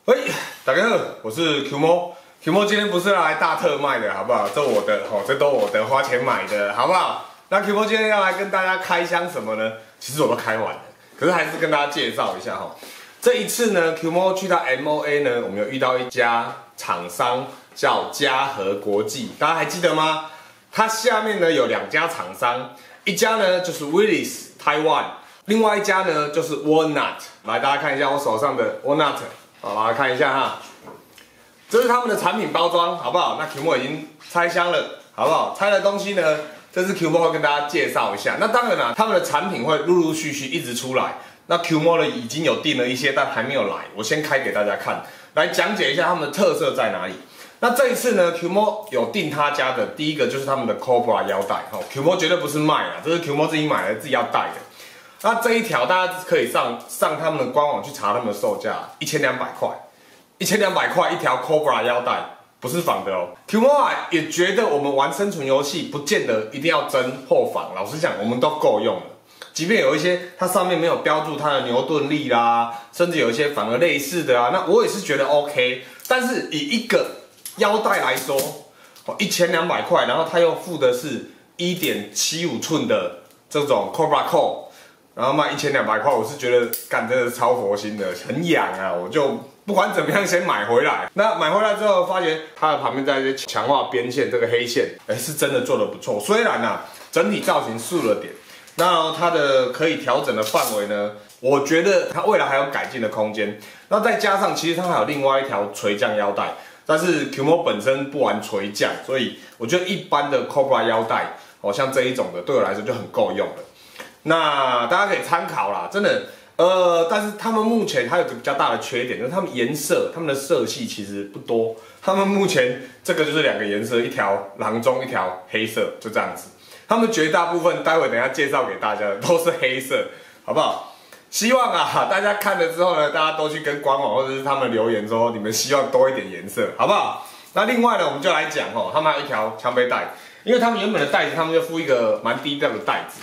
喂，大家好，我是 Q 猫。Q 猫今天不是要来大特卖的，好不好？这我的这都我的，花钱买的，好不好？那 Q 猫今天要来跟大家开箱什么呢？其实我都开完了，可是还是跟大家介绍一下哈。这一次呢 ，Q 猫去到 MOA 呢，我们有遇到一家厂商叫嘉禾国际，大家还记得吗？它下面呢有2家厂商，一家呢就是 Willis Taiwan， 另外一家呢就是 Walnut。来，大家看一下我手上的 Walnut。 好，来看一下哈，这是他们的产品包装，好不好？那 Q 猫已经拆箱了，好不好？拆的东西呢，这次 Q 猫会跟大家介绍一下。那当然啦，他们的产品会陆陆续续一直出来。那 Q 猫呢已经有订了一些，但还没有来，我先开给大家看，来讲解一下他们的特色在哪里。那这一次呢 ，Q 猫有订他家的第一个就是他们的 Cobra 腰带，Q 猫绝对不是卖啦，这是 Q 猫自己买来自己要戴的。那这一条大家可以上他们的官网去查他们的售价，1200块，1200块一条 Cobra 腰带，不是仿的哦。Q 猫也觉得我们玩生存游戏不见得一定要真或仿，老实讲我们都够用了。即便有一些它上面没有标注它的牛顿力啦，甚至有一些反而类似的啊，那我也是觉得 OK。但是以一个腰带来说，1200块，然后它又附的是1.75寸的这种 Cobra Core。然后卖1200块，我是觉得干真的是超佛心的，很痒啊！我就不管怎么样先买回来。那买回来之后，发觉它的旁边在一些强化边线，这个黑线，是真的做得不错。虽然啊，整体造型素了点，那它的可以调整的范围呢，我觉得它未来还有改进的空间。那再加上其实它还有另外一条垂降腰带，但是 Q 猫本身不玩垂降，所以我觉得一般的 Cobra 腰带，像这一种的，对我来说就很够用了。那大家可以参考啦，真的，但是他们目前还有个比较大的缺点，就是他们颜色，他们的色系其实不多。他们目前这个就是2个颜色，一条郎中，一条黑色，就这样子。他们绝大部分，待会等一下介绍给大家的都是黑色，好不好？希望啊，大家看了之后呢，大家都去跟官网或者是他们留言说，你们希望多一点颜色，好不好？那另外呢，我们就来讲他们还有一条枪背带。因为他们原本的袋子，他们就附一个蛮低调的袋子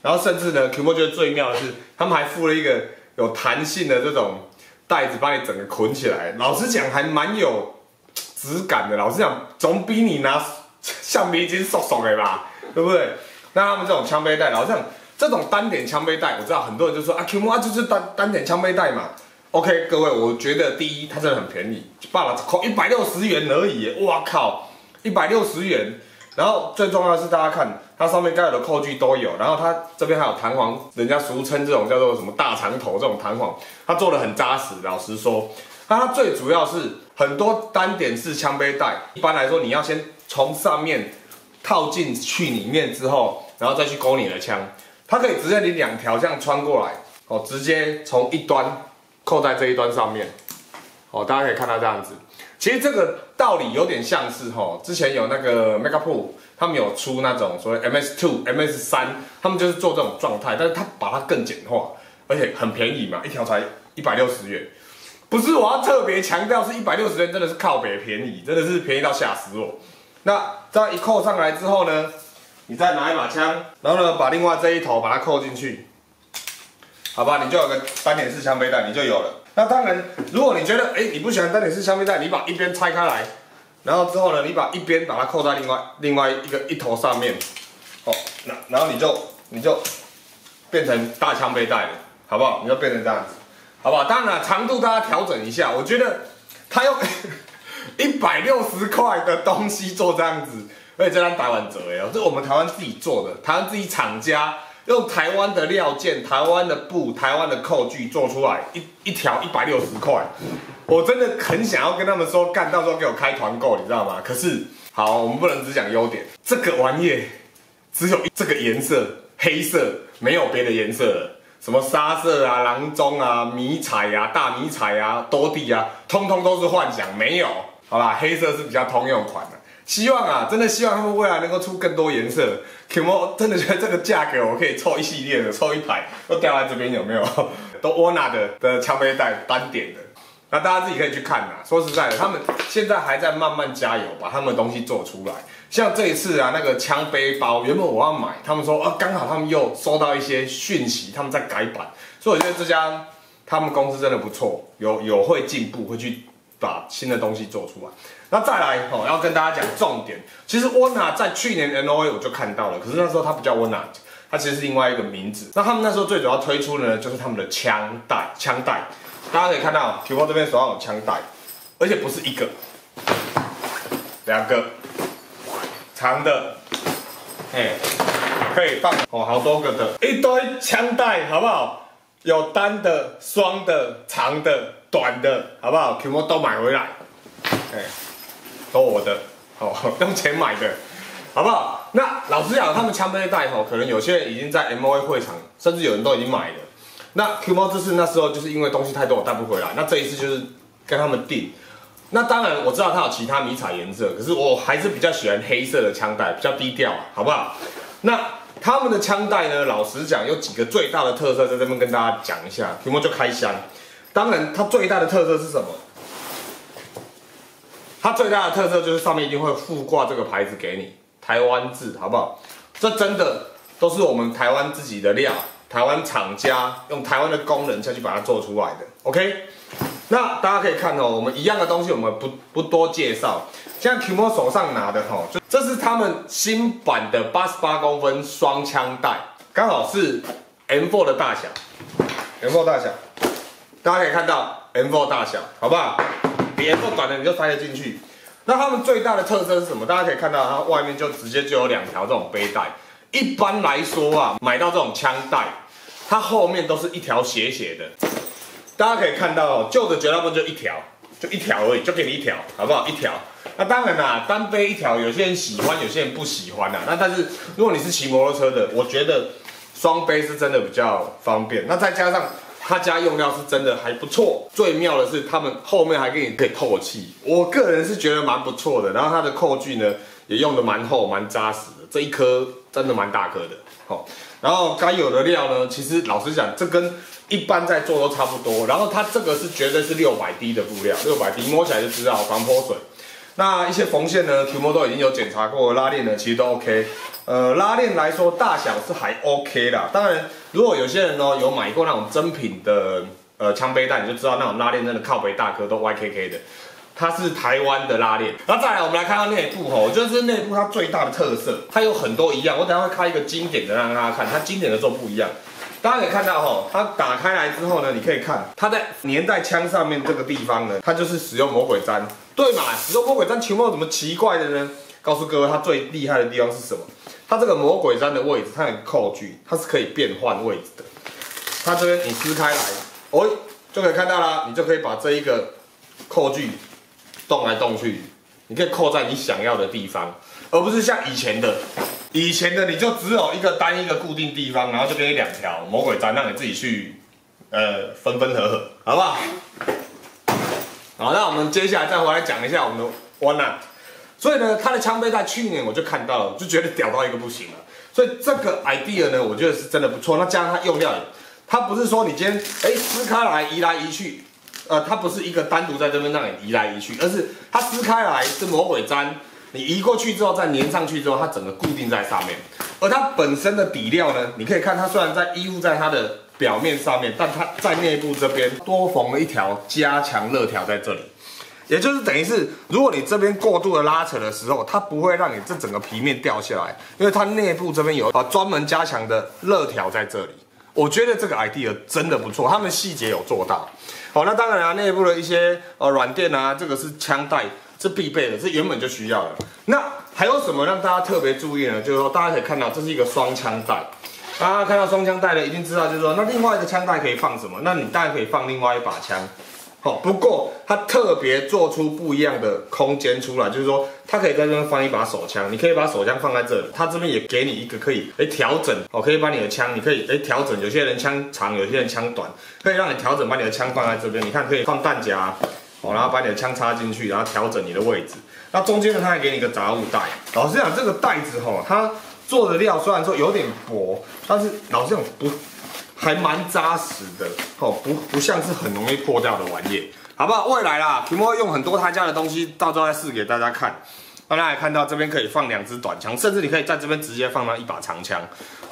然后甚至呢 ，Q 猫觉得最妙的是，他们还附了一个有弹性的这种袋子，把你整个捆起来。老实讲，还蛮有质感的。老实讲，总比你拿橡皮筋爽爽的吧，对不对？那他们这种枪背带，老实讲，这种单点枪背带，我知道很多人就说啊 ，Q 猫就是单点枪背带嘛。OK， 各位，我觉得第一，它真的很便宜，罢了，扣160元而已。哇靠，160元。然后最重要的是，大家看它上面该有的扣具都有，然后它这边还有弹簧，人家俗称这种叫做什么大长头这种弹簧，它做的很扎实。老实说，那它最主要是很多单点式枪背带，一般来说你要先从上面套进去里面之后，然后再去勾你的枪，它可以直接你2条这样穿过来，直接从一端扣在这一端上面，大家可以看到这样子。其实这个道理有点像是之前有那个 Megapro， 他们有出那种所谓 MS2、MS3， 他们就是做这种状态，但是他把它更简化，而且很便宜嘛，一条才160元。不是我要特别强调是160元，真的是靠北便宜，真的是便宜到吓死我。那这样一扣上来之后呢，你再拿一把枪，然后呢把另外这一头把它扣进去，好吧，你就有个单点式枪背带，你就有了。那当然，如果你觉得你不喜欢单点式枪背带，你把一边拆开来，然后之后呢，你把一边把它扣在另外一头上面，然后你就变成大枪背带了，好不好？你就变成这样子，好不好？当然长度大家调整一下，我觉得它用160块的东西做这样子，而且这张打完折这是我们台湾自己做的，台湾自己厂家。用台湾的料件、台湾的布、台湾的扣具做出来，一条160块，我真的很想要跟他们说，干，到时候给我开团购，你知道吗？可是，好，我们不能只讲优点，这个玩意只有这个颜色，黑色，没有别的颜色了，什么沙色啊、郎中啊、迷彩啊、大迷彩啊、多地啊，通通都是幻想，没有，好啦，黑色是比较通用款的。希望啊，真的希望他们未来能够出更多颜色。Q 猫真的觉得这个价格我可以凑一系列的，凑一排都掉在这边，有没有？都 Walnut 的枪背带单点的，那大家自己可以去看啦。说实在的，他们现在还在慢慢加油，把他们的东西做出来。像这一次啊，那个枪背包，原本我要买，他们说刚好他们又收到一些讯息，他们在改版，所以我觉得这家他们公司真的不错，有会进步，会去把新的东西做出来。那再来要跟大家讲重点，其实 Warner 在去年 NOA 我就看到了，可是那时候它不叫 Warner， 它其实是另外一个名字。那他们那时候最主要推出的呢，就是他们的枪带，大家可以看到 Qmo 这边手上有枪带，而且不是一个、2个，长的，可以放好多个的，一堆枪带，好不好？有单的、双的、长的、短的，好不好 ？Qmo 都买回来，都我的，用钱买的，好不好？那老实讲，他们枪背带可能有些人已经在 MOA 会场，甚至有人都已经买了。那 Qmo 这次那时候就是因为东西太多，我带不回来。那这一次就是跟他们订。那当然我知道它有其他迷彩颜色，可是我还是比较喜欢黑色的枪带，比较低调，好不好？那他们的枪带呢，老实讲有几个最大的特色，在这边跟大家讲一下。Qmo 就开箱，当然它最大的特色是什么？它最大的特色就是上面一定会附挂这个牌子给你，台湾字，好不好？这真的都是我们台湾自己的料，台湾厂家用台湾的工人下去把它做出来的。OK， 那大家可以看我们一样的东西，我们不多介绍。现在 Qmo 手上拿的就这是他们新版的88公分双枪带，刚好是 M4 的大小，M4 大小，大家可以看到 M4 大小，好不好？比 M4 短的你就塞得进去。那他们最大的特色是什么？大家可以看到，它外面就直接就有2条这种背带。一般来说啊，买到这种枪带，它后面都是一条斜斜的。大家可以看到旧的绝大部分就一条而已，就给你一条，好不好？一条。那当然啦，单背一条，有些人喜欢，有些人不喜欢啦。那但是如果你是骑摩托车的，我觉得双背是真的比较方便。那再加上他家用料是真的还不错，最妙的是他们后面还可以透气，我个人是觉得蛮不错的。然后它的扣具呢也用的蛮厚蛮扎实的，这一颗真的蛮大颗的。然后该有的料呢，其实老实讲，这跟一般在做都差不多。然后它这个是绝对是600D 的布料，600D 摸起来就知道防泼水。那一些缝线呢 ，Qmo 都已经有检查过，拉链呢其实都 OK。拉链来说大小是还 OK 啦。当然，如果有些人有买过那种真品的枪背带，你就知道那种拉链真的靠背大颗都 YKK 的。它是台湾的拉链。那再来，我们来看到内部我觉得这是内部它最大的特色，它有很多一样。我等一下会开一个经典的让大家看，它经典的做不一样。大家可以看到它打开来之后呢，你可以看它在粘在枪上面这个地方呢，它就是使用魔鬼毡，对嘛？使用魔鬼毡，Qmo有什么奇怪的呢？告诉各位，它最厉害的地方是什么？它这个魔鬼毡的位置，它有扣具，它是可以变换位置的。它这边你撕开来，就可以看到啦，你就可以把这一个扣具动来动去，你可以扣在你想要的地方，而不是像以前的你就只有一个固定地方，然后就给你2条魔鬼毡，让你自己去分合，好不好？好，那我们接下来再回来讲一下我们的 Warner。所以呢，它的枪背带去年我就看到了，就觉得屌到一个不行了。所以这个 idea 呢，我觉得是真的不错。那加上它用料，它不是说你今天撕开来移来移去，它不是一个单独在这边让你移来移去，而是它撕开来是魔鬼毡，你移过去之后再粘上去之后，它整个固定在上面。而它本身的底料呢，你可以看它虽然依附在它的表面上面，但它在内部这边多缝了一条加强热条在这里。也就是等于是，如果你这边过度的拉扯的时候，它不会让你这整个皮面掉下来，因为它内部这边有专门加强的热条在这里。我觉得这个 idea 真的不错，他们细节有做到。好，那当然啊，内部的一些软垫啊，这个是枪带，是必备的，是原本就需要的。那还有什么让大家特别注意呢？就是说大家可以看到，这是一个双枪带。大家看到双枪带的，一定知道就是说，那另外一个枪带可以放什么？那你当然可以放另外一把枪。不过它特别做出不一样的空间出来，就是说它可以在这边放一把手枪，你可以把手枪放在这里，它这边也给你一个可以调整可以把你的枪，你可以调整，有些人枪长，有些人枪短，可以让你调整，把你的枪放在这边，你看可以放弹夹，然后把你的枪插进去，然后调整你的位置。那中间呢，它还给你一个杂物袋。老实讲，这个袋子它做的料虽然说有点薄，但是老实讲还蛮扎实的，不像是很容易破掉的玩意，好不好？未来啦，Qmo会用很多他家的东西，到时候再试给大家看。大家也看到这边可以放2支短枪，甚至你可以在这边直接放到一把长枪。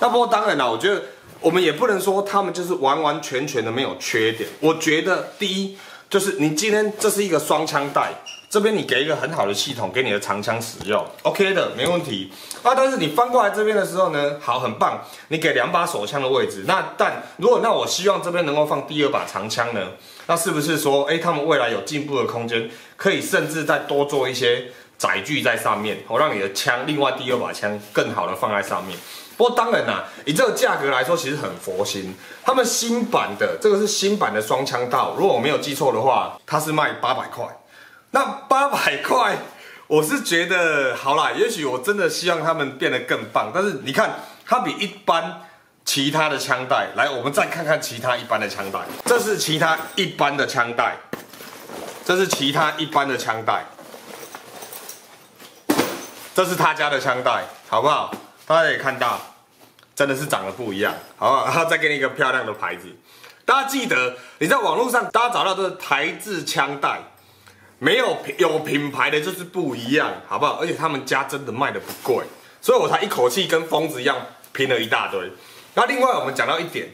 那不过当然啦，我觉得我们也不能说他们就是完完全全的没有缺点。我觉得第一就是你今天这是一个双枪带，这边你给一个很好的系统给你的长枪使用 ，OK 的，没问题。啊，但是你翻过来这边的时候呢，好，很棒，你给2把手枪的位置。但如果我希望这边能够放第2把长枪呢，那是不是说，他们未来有进步的空间，可以甚至再多做一些载具在上面，让你的枪另外第2把枪更好的放在上面。不过当然啦，以这个价格来说，其实很佛心。他们新版的这个是新版的双枪道，如果我没有记错的话，它是卖800块。那800块，我是觉得好啦，也许我真的希望他们变得更棒。但是你看，它比一般其他的枪带，来，我们再看看其他一般的枪带。这是其他一般的枪带，这是其他一般的枪带，这是他家的枪带，好不好？大家可以看到，真的是长得不一样，好不好？然后再给你一个漂亮的牌子。大家记得，你在网络上大家找到的是台制枪带，没有品牌的就是不一样，好不好？而且他们家真的卖的不贵，所以我才一口气跟疯子一样拼了一大堆。然后另外我们讲到一点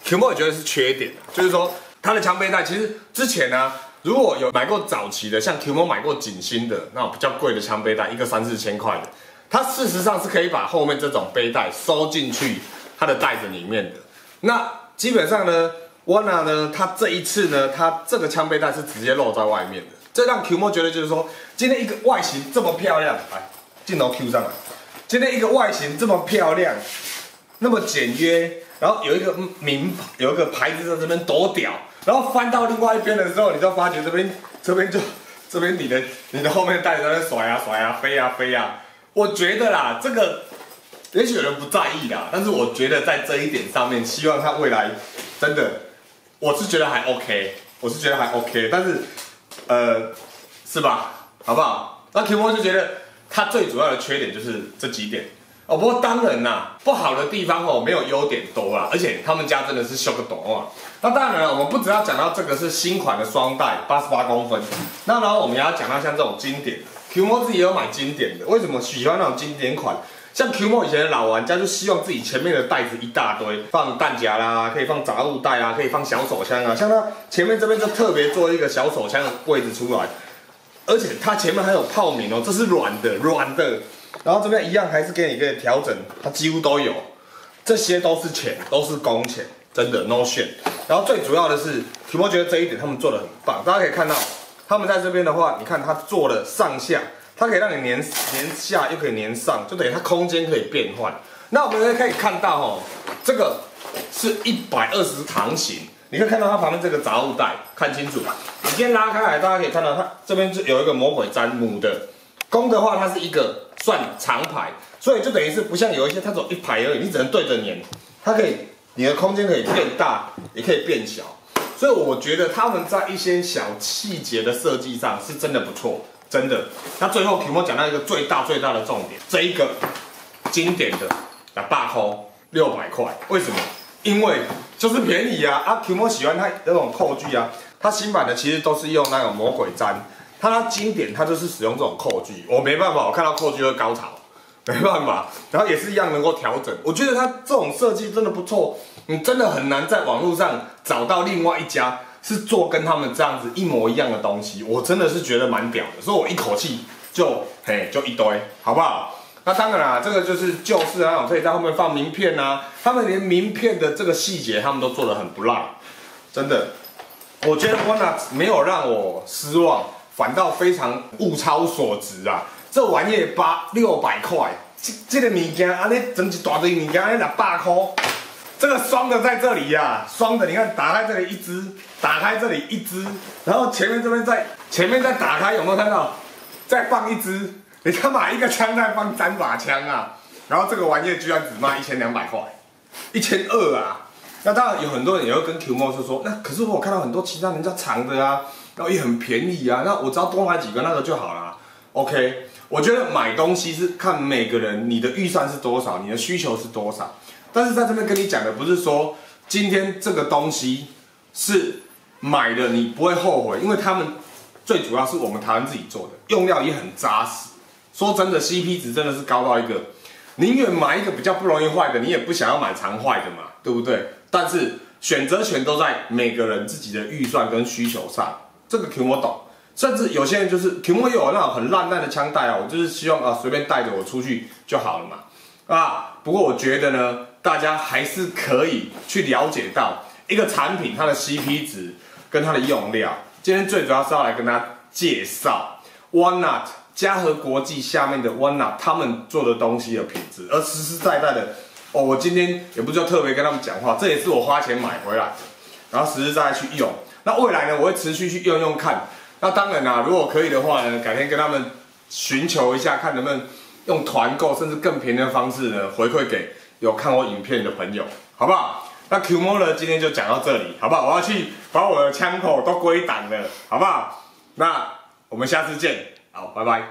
，Qmo 也觉得是缺点，就是说它的枪背带其实之前呢，如果有买过早期的，像 Qmo 买过景星的那种比较贵的枪背带，一个3-4千块的。它事实上是可以把后面这种背带收进去它的袋子里面的。那基本上呢 ，Wana 呢，它这一次呢，它这个枪背带是直接露在外面的，这让 Qmo 觉得就是说，今天一个外形这么漂亮，来，镜头 Q 上来，今天一个外形这么漂亮，那么简约，然后有一个牌子在这边多屌，然后翻到另外一边的时候，你就发觉这边你的后面带子在那甩啊甩啊飞啊飞啊。我觉得啦，这个也许有人不在意啦，但是我觉得在这一点上面，希望他未来真的，我是觉得还 OK， 我是觉得还 OK， 但是是吧？好不好？那 Qmo 就觉得它最主要的缺点就是这几点哦。不过当然啦，不好的地方没有优点多啦，而且他们家真的是修个懂啊。那当然了，我们不只要讲到这个是新款的双带88公分，那然后我们也要讲到像这种经典的。Qmo 自己也有买经典的，为什么喜欢那种经典款？像 Qmo 以前的老玩家就希望自己前面的袋子一大堆，放弹夹啦，可以放杂物袋啊，可以放小手枪啊。像它前面这边就特别做一个小手枪的位置出来，而且它前面还有泡棉哦，这是软的。然后这边一样还是给你一个调整，它几乎都有，这些都是钱，都是工钱，真的 no shit。然后最主要的是 Qmo 觉得这一点他们做的很棒，大家可以看到。他们在这边的话，你看它做了上下，它可以让你粘下，又可以粘上，就等于它空间可以变换。那我们也可以看到这个是120行型，你可以看到它旁边这个杂物袋，看清楚。你今天拉开来，大家可以看到它这边就有一个魔鬼毡母的，公的话它是一个算长排，所以就等于是不像有一些它只有一排而已，你只能对着粘，它可以你的空间可以变大，也可以变小。所以我觉得他们在一些小细节的设计上是真的不错，真的。那最后 Qmo 讲到一个最大的重点，这一个经典的200块600块，为什么？因为就是便宜啊！Qmo 喜欢它那种扣具啊，它新版的其实都是用那种魔鬼毡，它经典它就是使用这种扣具，我没办法，我看到扣具会高潮。没办法，然后也是一样能够调整。我觉得它这种设计真的不错，你真的很难在网络上找到另外一家是做跟他们这样子一模一样的东西。我真的是觉得蛮屌的，所以我一口气就一堆，好不好？那当然啦，这个就是旧式那种可以在后面放名片啊，他们连名片的这个细节他们都做得很不赖，真的。我觉得 Wana 没有让我失望，反倒非常物超所值啊！这玩意600块，这个物件安尼整一大堆物件安尼600块，这个双的在这里呀、双的你看打开这里一只，打开这里一只，然后前面这边再打开，有没有看到？再放一只，你干嘛一个枪再放3把枪啊？然后这个玩意居然只卖1200块，1200啊！那当然有很多人也会跟 Qmo 说，那可是我看到很多其他人家长的啊，然后也很便宜啊，那我只要多买几个那个就好了。OK。我觉得买东西是看每个人你的预算是多少，你的需求是多少。但是在这边跟你讲的不是说今天这个东西是买了你不会后悔，因为他们最主要是我们台湾自己做的，用料也很扎实。说真的 ，CP 值真的是高到一个，宁愿买一个比较不容易坏的，你也不想要买常坏的嘛。对不对？但是选择权都在每个人自己的预算跟需求上，这个 Q 我懂。甚至有些人就是 Q 也有那种很烂的枪带啊，我就是希望随便带着我出去就好了嘛。不过我觉得呢，大家还是可以去了解到一个产品它的 CP 值跟它的用料。今天最主要是要来跟大家介绍 One-Not 嘉禾国际下面的 One-Not 他们做的东西的品质，而实实在在的我今天也不就特别跟他们讲话，这也是我花钱买回来的，然后实实在在去用。那未来呢，我会持续去用看。那当然啦，如果可以的话呢，改天跟他们寻求一下，看能不能用团购甚至更便宜的方式呢，回馈给有看我影片的朋友，好不好？那 Qmo 呢，今天就讲到这里，好不好？我要去把我的枪口都归档了，好不好？那我们下次见，好，拜拜。